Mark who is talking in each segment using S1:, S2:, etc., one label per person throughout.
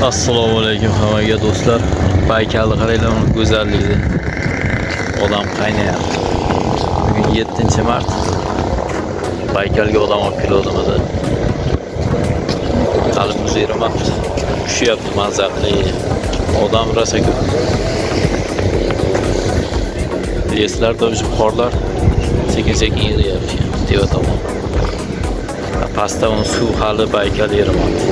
S1: Assalomu alaykum hammaga do'stlar. Baykalni qaranglar, uni go'zalligini. Odam qaynayapti. Bugun 7-mart. Baykalga odam olib keluvdimda. Qalbimiz erimayapti. Tushyapti manzarali. Odam rosa ko'p. Eslarda o'sha qorlar sekin-sekin eriyapti. Deva tomon. Pastda uni suv hali Baykal erimayapti.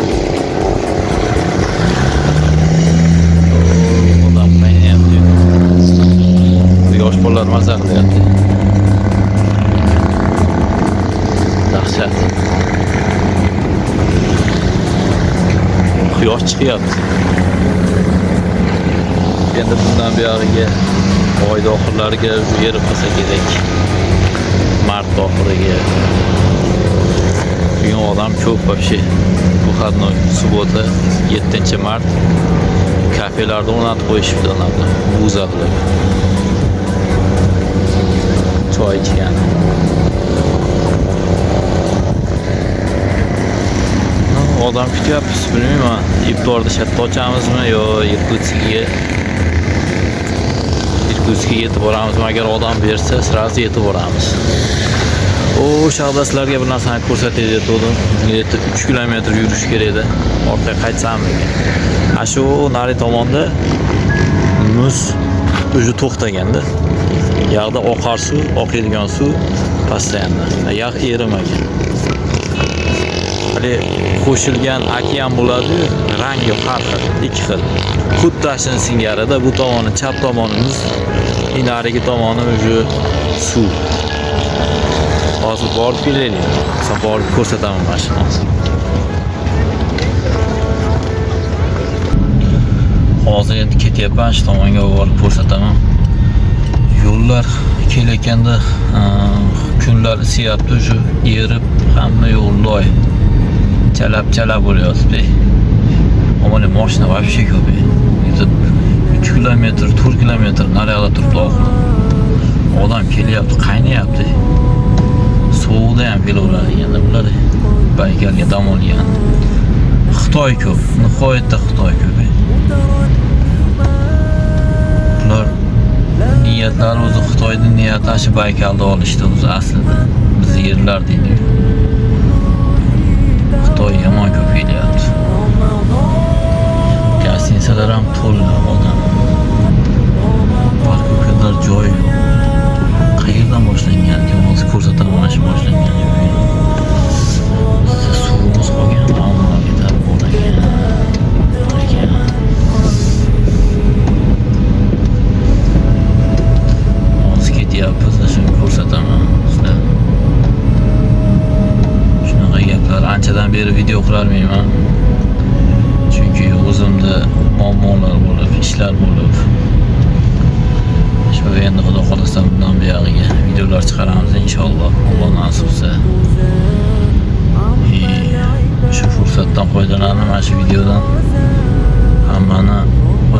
S1: Yosh bolalar mazza qilyapti. Dahshat. Quyosh chiqyapti. Endi bundan buyog'iga oy oxirlariga yerib qolsa kerak. Mart oxiriga. Bugun odam ko'p вообще. Bu hadno subota 7-mart. Kafelarni o'rnatib qo'yishibdi ularni. Buza qilib. Choy ichgan. Odam kutyapmiz, bilmayman. Iftorda shatta ochamizmi yo Irkutskga yetib boramizmi? Agar odam bersa, sразу yetib boramiz. O'sha adaslarga bir narsani ko'rsatay dedim. 3 kilometr yurish kerak edi. Orqaga qaytsammi? Shu nari tomonda muz o'zi to'xtaganda. Yog'da oqar suv, oqadigan suv postoyanno. Yog' erimagan. Hali qo'shilgan okean bo'ladi, rangi har xil, ikki xil. Xuddi singarida bu tomoni chap tomonimiz, narigi tomoni o'zi suv. Hozir borib kelaylik. Sen borib ko'rsataman mashinani. Hozir endi ketyapman, shu tomonga borib ko'rsataman. Yo'llar kelayotganda kunlar isiyapti, shu erib hamma yo'l loy. Chalab bo'lyapti. Ammo mashina вообще ko'p. 3 kilometr, 4 kilometr naryoqda turibdi oxiri. Odam kelyapti, qaynayapti. Sovuqda ham kelaveradi endi bular. Baykalga dam olgan. Xitoy ko'p, nihoyatda Xitoy ko'p. Bular niyatlari o'zi Xitoyning niyati shu Baykalda olishdi o'zi aslida. Biz yerlar deydi. Xitoy yomon ko'p kelyapti. Gostinitsalar ham to'la odam. Park kadar joy yo'q. Qayerdan boshlangan? Hozir ko'rsataman mana shu boshlangan joyni. Suvimiz qolgan, ammo ketib bo'lgan. Hozir ketyapmiz, shuni ko'rsataman sizlarga. Shunaqa gaplar anchadan beri video qilolmayman. Chunki o'zimda muammolar bo'lib, ishlar bo'lib. Shu endi xudo xolasa bundan buyog'iga videolar chiqaramiz inshaalloh. Alloh nasib qilsa. Shu fursatdan foydalanib mana shu videodan hammani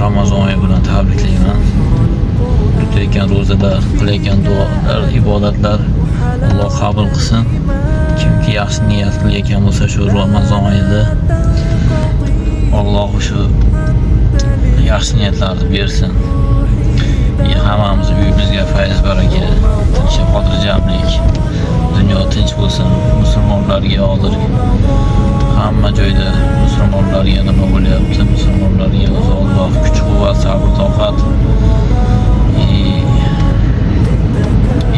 S1: Ramazon oyi bilan tabriklayman. Tutayotgan ro'zalar, qilayotgan duolar, ibodatlar Alloh qabul qilsin. Kimki yaxshi niyat qilayotgan bo'lsa shu Ramazon oyida Alloh shu yaxshi niyatlarni bersin. Hammamiz uyimizga fayz baraka, tinch, xotirjamlik, dunyo tinch bo'lsin. Musulmonlarga hozir hamma joyda musulmonlarga nima bo'lyapti? Musulmonlarga o'zi Alloh kuch-quvvat, sabr-toqat,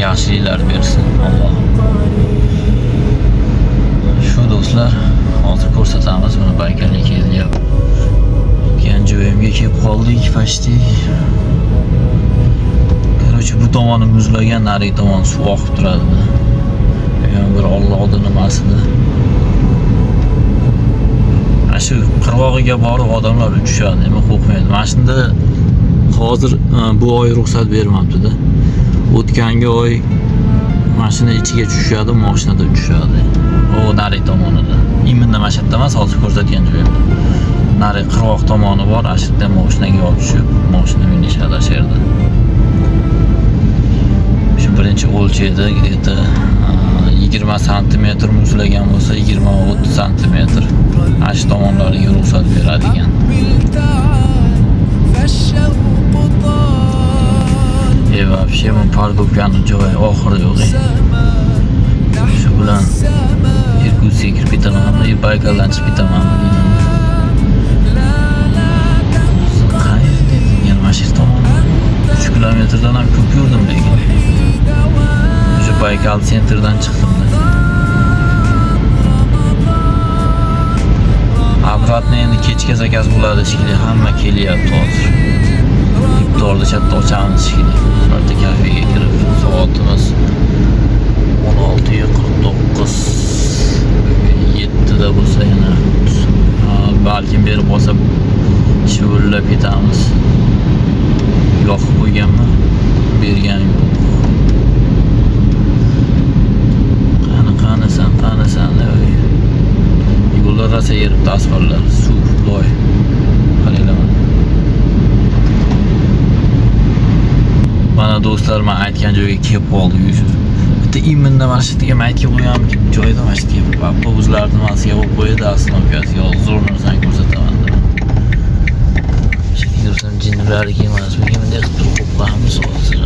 S1: yaxshiliklar bersin Alloh. Shu do'stlar, hozir ko'rsatamiz buni Baykalga kelyapti. Keyin joyimga kelib qoldik, почти. Bu tomoni muzlagan, narigi tomon suv oqib turadi. Yani bir Allohning nimasida. Shu qirg'og'iga borib odamlar uchishadi, nima qo'rqmaydi. Mana shunda hozir bu oy ruxsat bermabdi-da. O'tgangi oy mashina ichiga tushadi, mashinada uchishadi. O narigi tomonida. Iminda mashatda emas, hozir ko'rsatgan joyimda. Narigi qirg'oq tomoni bor, ashirda mashinaga olib tushib, mashina minishadi shu yerda. Birinchi o'lchaydi, где-то 20 santimetr muzlagan bo'lsa 20-30 santimetr ash tomonlariga ruxsat beradigan. вообще bu parkovkani joyi oxiri yo'q. Shu bilan Irkutskka kirib ketamanmi, Baykaldan chiqib ketamanmi deyman. Qayerda ekan mashina tomon 3 kilometrdan ham ko'p yurdim lekin. O'sha Baykal sentrdan chiqdim-da. Обратно endi kechga zakaz bo'ladi shekilli, hamma kelyapti hozir. Iftorda chatda ochamiz shekilli. Bitta kafega kirib, soatimiz 16:49. 7da bo'lsa yana balkim berib olsa shuvullab ketamiz. Yoqib qo'yganmi? Berganim yo'q. Qani deb. Yo'llar rosa yerib asfaltlar, suv, loy. Qaranglar. Mana do'stlar, men aytgan joyga kelib qoldik. Bitta iminda mana shu yerga aytib qo'yganman, joyda mana shu yerga avtobuslarni nimasiga qo'yib qo'yadi, oстановкasi. Yo, zo'r narsani ko'rsataman. Shunday jinnilarga emas, bunga bunday qilib turib qo'yamiz hozir.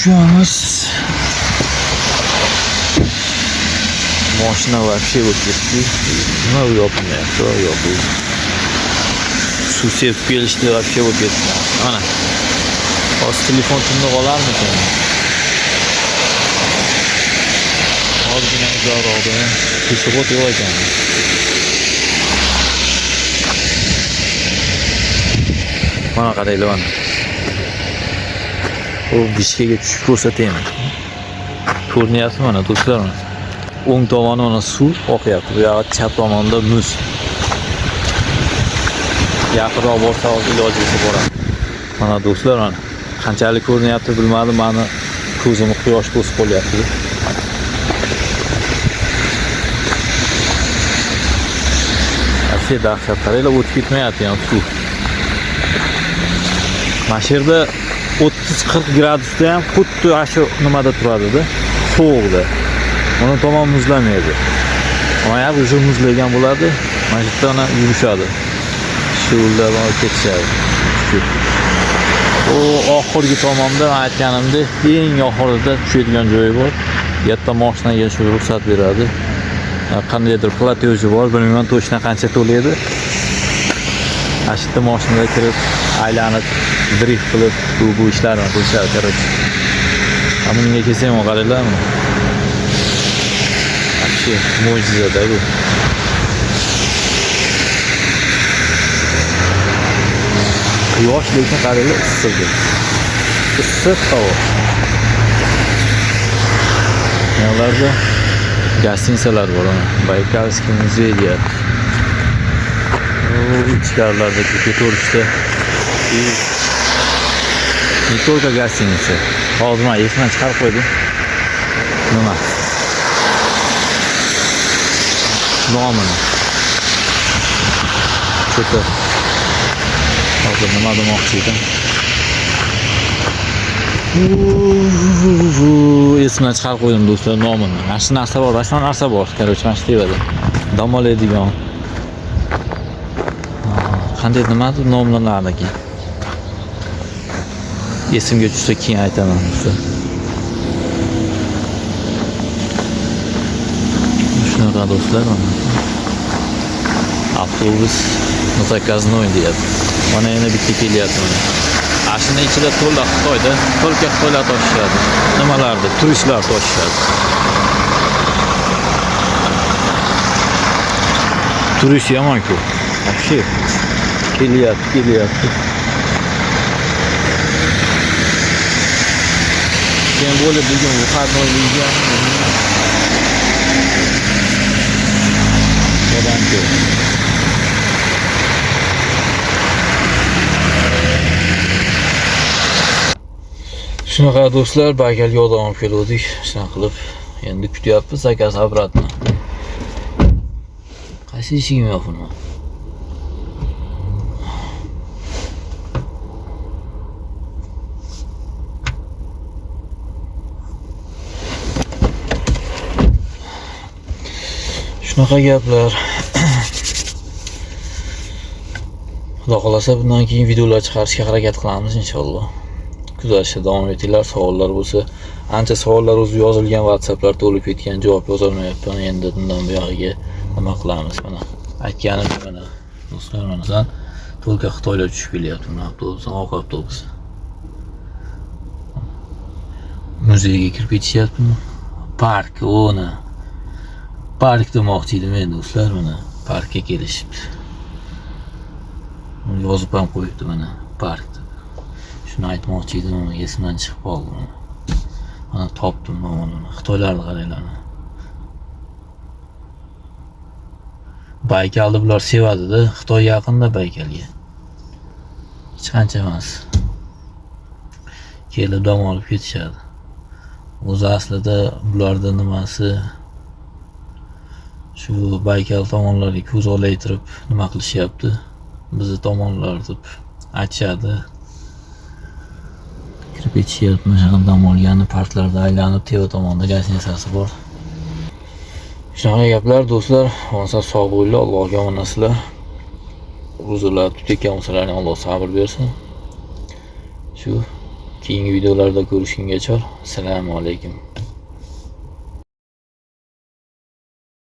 S1: Tushamiz. Mashina вообще bo'lib ketdi. Nima yopmayapti, yo'q. Suv sepib kelishdi, вообще bo'lib ketdi. Mana. Hozir telefon tunda qolarmikan? Hozirgina uzoqroqda. Peshobod yo'q ekan. Mana qaranglar mana. O Bishkekga tushib ko'rsatayman. Ko'rinyapti mana do'stlar. O'ng tomoni mana suv oqyapti. Bu yoqda chap tomonda muz. Yaqinroq borsa iloji bo'lsa boradi. Mana do'stlar mana qanchalik ko'rinyapti bilmadim, meni ko'zimni quyosh to'sib qo'yapti. Asli dahshat, qaranglar, o'tib ketmayapti ham suv. Mana shu yerda 30-40 gradusda ham xuddi shu nimada turadi-da, sovuqda. Uni tomon muzlamaydi. Mana ham o'sha muzlagan bo'ladi, mana shu yerda yurishadi. Shu yo'ldan olib ketishadi. O oxirgi tomonda aytganimdek, eng oxirida tushadigan joyi bor. Yerda mashinaga shu ruxsat beradi. Qandaydir platyoji bor, bilmayman точно qancha to'laydi. Ashitda mashinaga kirib, aylanib, drift qilib, bu ishlarni qilishadi, короче. Bunga kelsam, qaranglar. Вообще mo'jiza-da bu. Quyosh lekin qaranglar, issiq. Issiq havo. Yo'llarda gostinsalar bor, Baykalskiy muzey deyapti. Ichkarilarda ko'tarishda не только гостиница. Hozir men esdan chiqarib qo'ydim. Nima? Nomini. Cho'ta. Hozir nima demoqchi edim? Esdan chiqarib qo'ydim do'stlar nomini. Mana shu narsa bor, rasman narsa bor. Короче, mana shu tevada. Dam oladigan. Qanday nimadi nomlanadi ekan? Esimga tushsa keyin aytaman. Shunaqa do'stlar, avtobus zaказной deyapti. Mana yana bitta kelyapti mana. Ashuna ichida to'liq Xitoyda, только Xitoylar toshishadi. Nimalarda? Turistlar toshishadi. Turist yomon-ku. Вообще kelyapti. Тем более будем выходной видео. Shunaqa do'stlar, Baykalga odam olib keldik. Shunaqa qilib endi kutyapmiz zakaz обратно. Qaysi eshigim yo'qmi? Shunaqa gaplar. Xudo xolasa bundan keyin videolar chiqarishga harakat qilamiz inshaalloh. Kuzatishda davom etinglar. Savollar bo'lsa, ancha savollar o'zi yozilgan, WhatsApplar to'lib ketgan, javob yozolmayapman. Endi bundan buyog'iga nima qilamiz mana. Aytganim mana. Do'stlar, mana san to'lka Xitoylar tushib kelyapti. Mana avtobus, oq avtobus. Muzeyga kirib ketishyaptimi? Park o'ni. Park demoqchi edim men do'stlar, mana parkka kelishibdi. Yozib ham qo'yibdi mana park deb. Shuni aytmoqchi edim, esimdan chiqib qoldi. Mana topdim mana Xitoylarni qaranglar. Baykalni bular sevadi-da, Xitoy yaqinda Baykalga. Hech qancha emas. Kelib dam olib ketishadi. O'zi aslida bularda nimasi shu Baykal tomonlariga ko'z olaytirib nima qilishyapti? Bizni tomonlar deb aytishadi. Kirib ketishyapti, mana dam olgani parklarda aylanib Teva tomonda gastinsasi bor. Shunaqa gaplar do'stlar, onsa sog' bo'linglar, Allohga omonasizlar. O'zinglar tutayotgan bo'lsalaring Alloh sabr bersin. Shu keyingi videolarda ko'rishgungacha assalomu alaykum.